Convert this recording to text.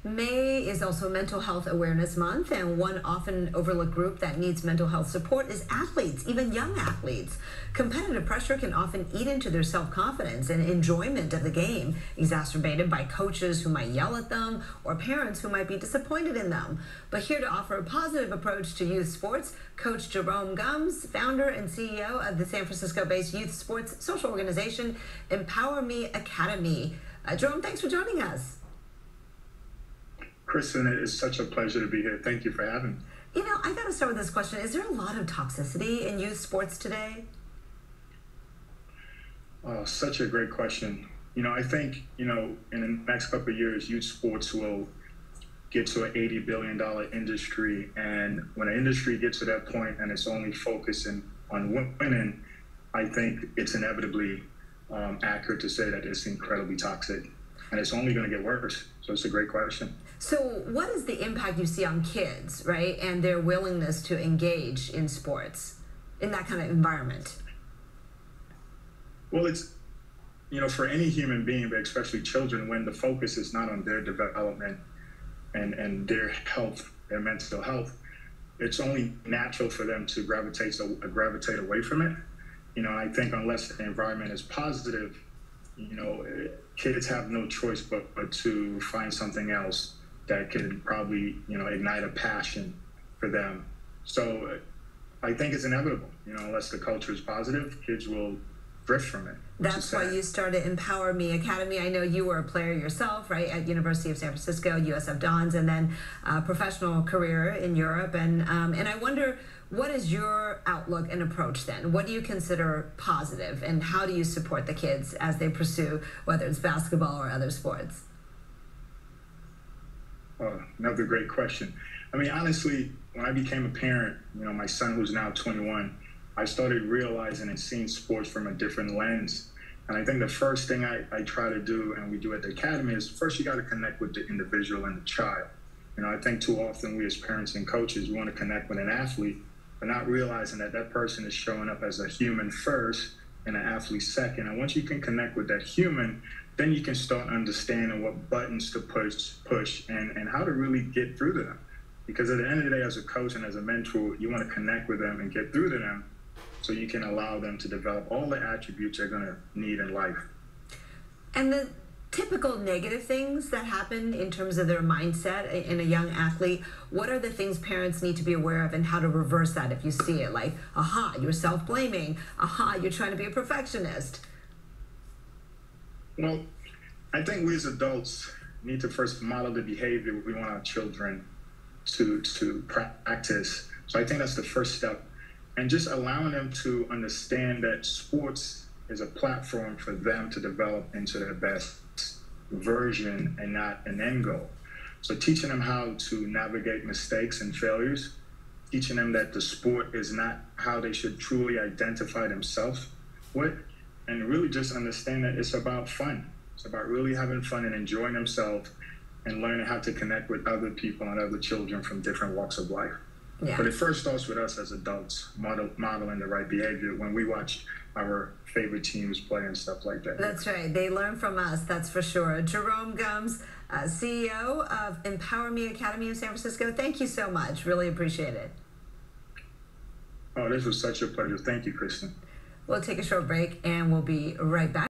May is also Mental Health Awareness Month, and one often overlooked group that needs mental health support is athletes, even young athletes. Competitive pressure can often eat into their self-confidence and enjoyment of the game, exacerbated by coaches who might yell at them or parents who might be disappointed in them. But here to offer a positive approach to youth sports, Coach Jerome Gumbs, founder and CEO of the San Francisco-based youth sports social organization Empower Me Academy. Jerome, thanks for joining us. Kristen, it is such a pleasure to be here. Thank you for having me. You know, I got to start with this question. Is there a lot of toxicity in youth sports today? Oh, such a great question. I think, in the next couple of years, youth sports will get to an $80 billion industry. And when an industry gets to that point and it's only focusing on winning, I think it's inevitably accurate to say that it's incredibly toxic. And it's only going to get worse. So it's a great question. So what is the impact you see on kids, right, and their willingness to engage in sports in that kind of environment? Well, it's, for any human being, but especially children, when the focus is not on their development and their health, their mental health, it's only natural for them to gravitate away from it. I think unless the environment is positive, kids have no choice but to find something else that can probably, ignite a passion for them. So I think it's inevitable, unless the culture is positive, kids will drift from it. That's why you started Empower Me Academy. I know you were a player yourself, right, at University of San Francisco, USF Dons, and then a professional career in Europe. And I wonder, what is your outlook and approach then? What do you consider positive, and how do you support the kids as they pursue, whether it's basketball or other sports? Another great question. Honestly, when I became a parent, my son, who's now 21, I started realizing and seeing sports from a different lens. And I think the first thing I try to do, and we do at the Academy, is first you got to connect with the individual and the child. I think too often we as parents and coaches, we want to connect with an athlete, but not realizing that that person is showing up as a human first and an athlete second. And once you can connect with that human, then you can start understanding what buttons to push and how to really get through to them. Because at the end of the day, as a coach and as a mentor, you want to connect with them and get through to them so you can allow them to develop all the attributes they're going to need in life. And the typical negative things that happen in terms of their mindset in a young athlete, what are the things parents need to be aware of and how to reverse that if you see it? Like, aha, you're self-blaming. Aha, you're trying to be a perfectionist. Well, I think we as adults need to first model the behavior we want our children to practice. So I think that's the first step. And just allowing them to understand that sports is a platform for them to develop into their best version and not an end goal. So teaching them how to navigate mistakes and failures, teaching them that the sport is not how they should truly identify themselves with, and really just understand that it's about fun. It's about really having fun and enjoying themselves and learning how to connect with other people and other children from different walks of life. Yeah. But it first starts with us as adults, modeling the right behavior when we watch our favorite teams play and stuff like that. That's right. They learn from us, that's for sure. Jerome Gumbs, CEO of Empower Me Academy of San Francisco, thank you so much. Really appreciate it. Oh, this was such a pleasure. Thank you, Kristen. We'll take a short break and we'll be right back.